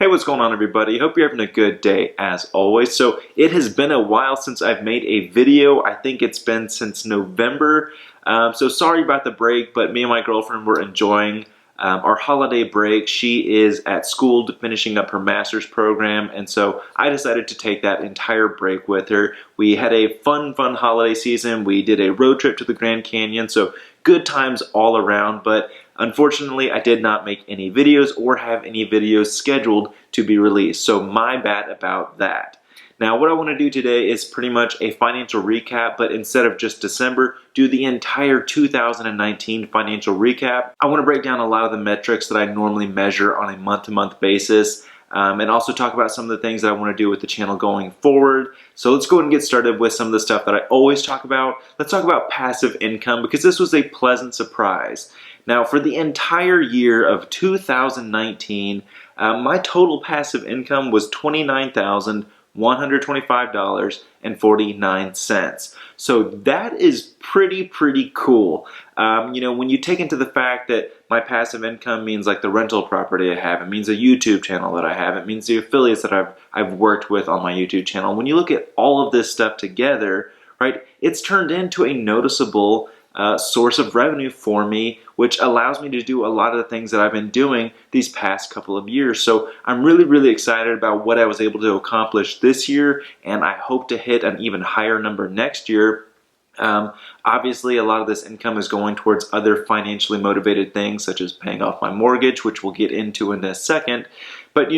Hey, what's going on, everybody? Hope you're having a good day as always. So it has been a while since I've made a video. I think it's been since November. So sorry about the break, but me and my girlfriend were enjoying our holiday break. She is at school finishing up her master's program, and so I decided to take that entire break with her. We had a fun holiday season. We did a road trip to the Grand Canyon, so good times all around, but unfortunately I did not make any videos or have any videos scheduled to be released, so my bad about that. Now, what I want to do today is pretty much a financial recap, but instead of just December, do the entire 2019 financial recap. I want to break down a lot of the metrics that I normally measure on a month-to-month basis, and also talk about some of the things that I want to do with the channel going forward. So let's go ahead and get started with some of the stuff that I always talk about. Let's talk about passive income, because this was a pleasant surprise. Now, for the entire year of 2019, my total passive income was $29,125.49. So that is pretty cool. When you take into the fact that my passive income means like the rental property I have, it means a YouTube channel that I have, it means the affiliates that I've worked with on my YouTube channel. When you look at all of this stuff together, right, it's turned into a noticeable source of revenue for me, which allows me to do a lot of the things that I've been doing these past couple of years. So I'm really excited about what I was able to accomplish this year, and I hope to hit an even higher number next year. Obviously, a lot of this income is going towards other financially motivated things, such as paying off my mortgage, which we'll get into in a second. But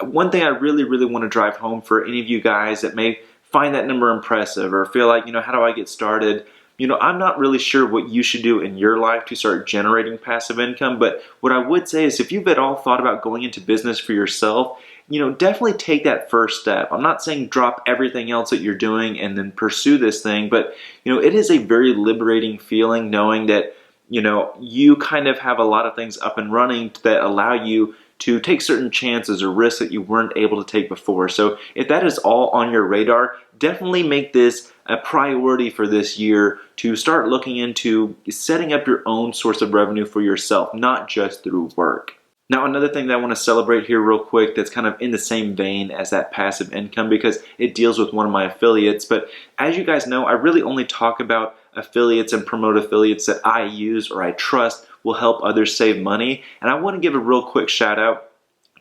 one thing I really want to drive home for any of you guys that may find that number impressive or feel like, how do I get started? I'm not really sure what you should do in your life to start generating passive income, but what I would say is if you've at all thought about going into business for yourself, definitely take that first step. I'm not saying drop everything else that you're doing and then pursue this thing, but it is a very liberating feeling knowing that you kind of have a lot of things up and running that allow you to take certain chances or risks that you weren't able to take before. So if that is all on your radar, definitely make this a priority for this year to start looking into setting up your own source of revenue for yourself, not just through work. Now, another thing that I want to celebrate here real quick that's kind of in the same vein as that passive income, because it deals with one of my affiliates, but as you guys know, I really only talk about affiliates and promote affiliates that I use or I trust will help others save money. And I want to give a real quick shout out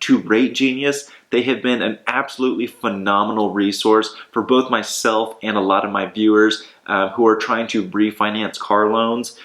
to Rate Genius. They have been an absolutely phenomenal resource for both myself and a lot of my viewers who are trying to refinance car loans.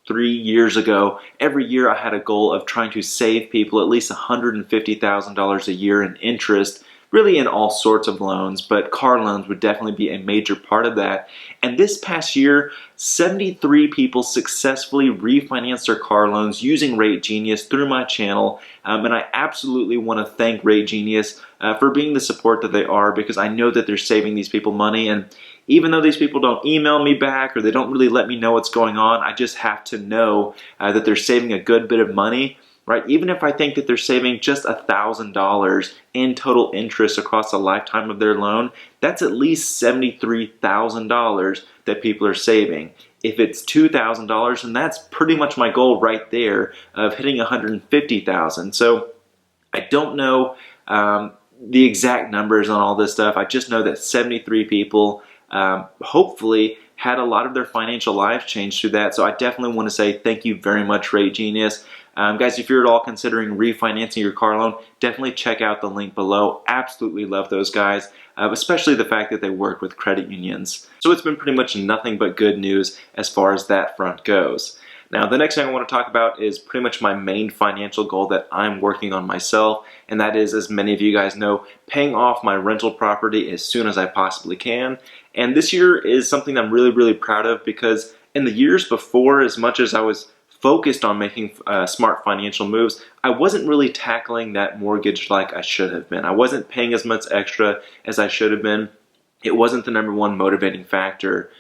3 years ago, every year I had a goal of trying to save people at least $150,000 a year in interest, really in all sorts of loans, but car loans would definitely be a major part of that. And this past year, 73 people successfully refinanced their car loans using Rate Genius through my channel. And I absolutely want to thank Rate Genius for being the support that they are, because I know that they're saving these people money. And even though these people don't email me back or they don't really let me know what's going on, I just have to know that they're saving a good bit of money. Right? Even if I think that they're saving just $1,000 in total interest across the lifetime of their loan, that's at least $73,000 that people are saving. If it's $2,000, then that's pretty much my goal right there of hitting $150,000. So I don't know the exact numbers on all this stuff. I just know that 73 people hopefully had a lot of their financial lives changed through that. So I definitely want to say thank you very much, Rate Genius. Guys, if you're at all considering refinancing your car loan, definitely check out the link below. Absolutely love those guys, especially the fact that they work with credit unions. So it's been pretty much nothing but good news as far as that front goes. Now, the next thing I want to talk about is pretty much my main financial goal that I'm working on myself, and that is, as many of you guys know, paying off my rental property as soon as I possibly can. And this year is something I'm really proud of, because in the years before, as much as I was focused on making smart financial moves, I wasn't really tackling that mortgage like I should have been. I wasn't paying as much extra as I should have been. It wasn't the number one motivating factor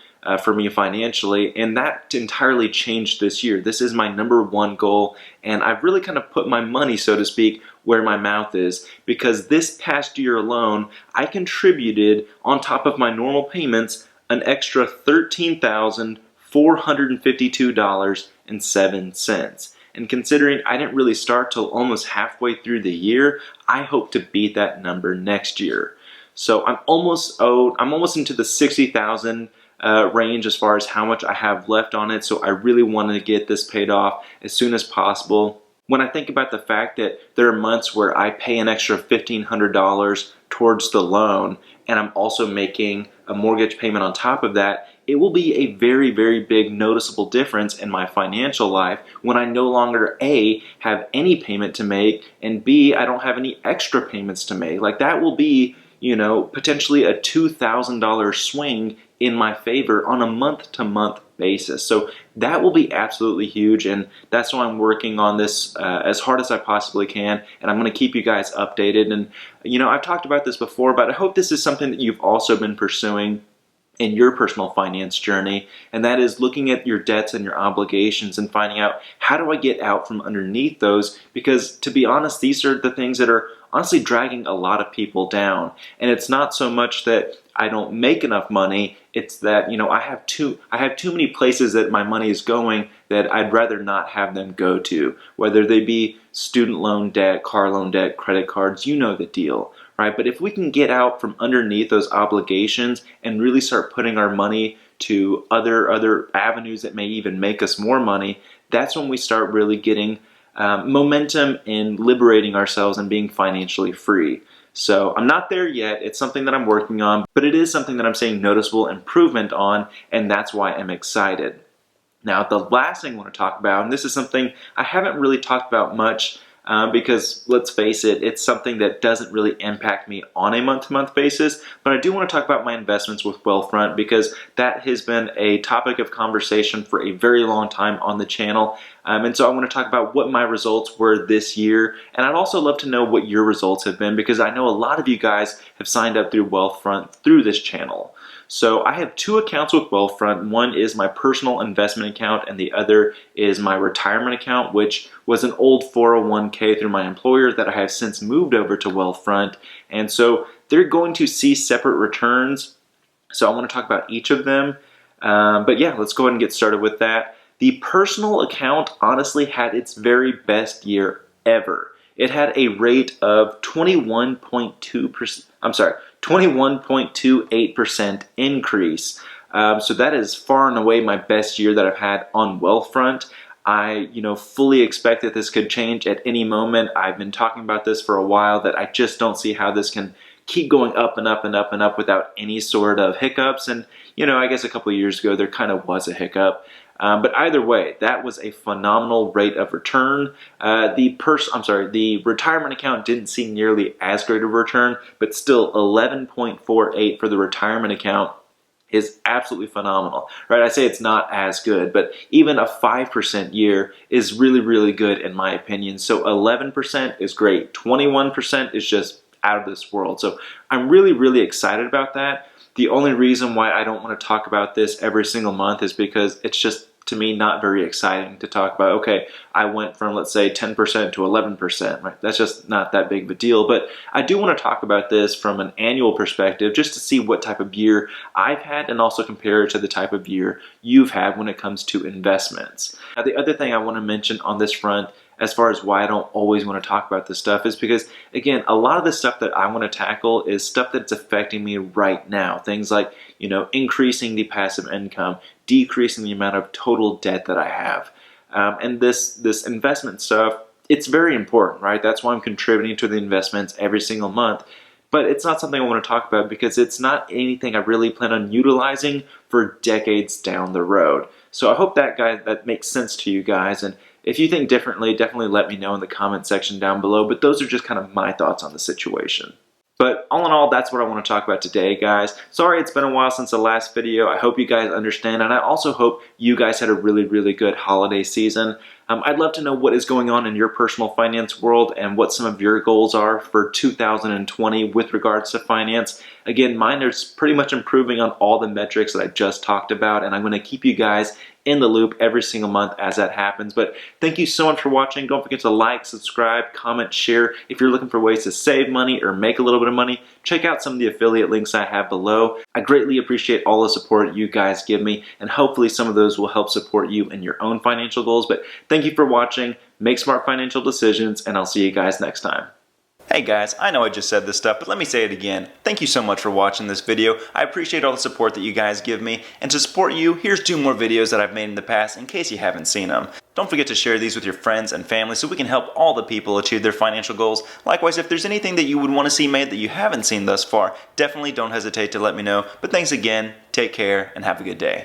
for me financially, and that entirely changed this year. This is my number one goal, and I've really kind of put my money, so to speak, where my mouth is, because this past year alone, I contributed, on top of my normal payments, an extra $13,452.07. And considering I didn't really start till almost halfway through the year, I hope to beat that number next year. So I'm almost into the 60,000 range as far as how much I have left on it. So I really wanted to get this paid off as soon as possible. When I think about the fact that there are months where I pay an extra $1,500 towards the loan and I'm also making a mortgage payment on top of that, it will be a very, very big noticeable difference in my financial life when I no longer A, have any payment to make, and B, I don't have any extra payments to make. Like that will be, potentially a $2,000 swing in my favor on a month-to-month basis. So that will be absolutely huge, and that's why I'm working on this as hard as I possibly can, and I'm going to keep you guys updated. And I've talked about this before, but I hope this is something that you've also been pursuing in your personal finance journey, and that is looking at your debts and your obligations and finding out, how do I get out from underneath those? Because to be honest, these are the things that are honestly dragging a lot of people down. And it's not so much that I don't make enough money, it's that I have too many places that my money is going that I'd rather not have them go to, whether they be student loan debt, car loan debt, credit cards, you know the deal. Right? But if we can get out from underneath those obligations and really start putting our money to other avenues that may even make us more money, that's when we start really getting momentum in liberating ourselves and being financially free. So I'm not there yet. It's something that I'm working on, but it is something that I'm seeing noticeable improvement on, and that's why I'm excited. Now, the last thing I want to talk about, and this is something I haven't really talked about much, because let's face it, it's something that doesn't really impact me on a month-to-month basis, but I do want to talk about my investments with Wealthfront because that has been a topic of conversation for a very long time on the channel. And so I want to talk about what my results were this year, and I'd also love to know what your results have been because I know a lot of you guys have signed up through Wealthfront through this channel. So I have two accounts with Wealthfront. One is my personal investment account and the other is my retirement account, which was an old 401k through my employer that I have since moved over to Wealthfront. And so they're going to see separate returns. So I want to talk about each of them. But yeah, let's go ahead and get started with that. The personal account honestly had its very best year ever. It had a rate of 21.28% increase. So that is far and away my best year that I've had on Wealthfront. I, fully expect that this could change at any moment. I've been talking about this for a while, that I just don't see how this can keep going up and up and up and up without any sort of hiccups. And, I guess a couple of years ago there kind of was a hiccup. But either way, that was a phenomenal rate of return. The retirement account didn't see nearly as great a return, but still 11.48 for the retirement account is absolutely phenomenal, right? I say it's not as good, but even a 5% year is really, really good in my opinion. So 11% is great. 21% is just out of this world. So I'm really, really excited about that. The only reason why I don't want to talk about this every single month is because it's just, to me, not very exciting to talk about, okay, I went from, let's say, 10% to 11%, right? That's just not that big of a deal. But I do want to talk about this from an annual perspective just to see what type of year I've had and also compare it to the type of year you've had when it comes to investments. Now, the other thing I want to mention on this front, as far as why I don't always want to talk about this stuff, is because, again, a lot of the stuff that I want to tackle is stuff that's affecting me right now. Things like, increasing the passive income, decreasing the amount of total debt that I have. And this investment stuff, it's very important, right? That's why I'm contributing to the investments every single month. But it's not something I want to talk about because it's not anything I really plan on utilizing for decades down the road. So I hope that makes sense to you guys. And if you think differently, definitely let me know in the comment section down below. But those are just kind of my thoughts on the situation. But all in all, that's what I want to talk about today, guys. Sorry it's been a while since the last video. I hope you guys understand, and I also hope you guys had a really, really good holiday season. I'd love to know what is going on in your personal finance world and what some of your goals are for 2020 with regards to finance. Again, mine is pretty much improving on all the metrics that I just talked about, and I'm going to keep you guys in the loop every single month as that happens. But thank you so much for watching. Don't forget to like, subscribe, comment, share. If you're looking for ways to save money or make a little bit of money, check out some of the affiliate links I have below. I greatly appreciate all the support you guys give me, and hopefully some of those will help support you in your own financial goals. But thank you for watching. Make smart financial decisions, and I'll see you guys next time. Hey guys, I know I just said this stuff, but let me say it again. Thank you so much for watching this video. I appreciate all the support that you guys give me. And to support you, here's 2 more videos that I've made in the past in case you haven't seen them. Don't forget to share these with your friends and family so we can help all the people achieve their financial goals. Likewise, if there's anything that you would want to see made that you haven't seen thus far, definitely don't hesitate to let me know. But thanks again, take care, and have a good day.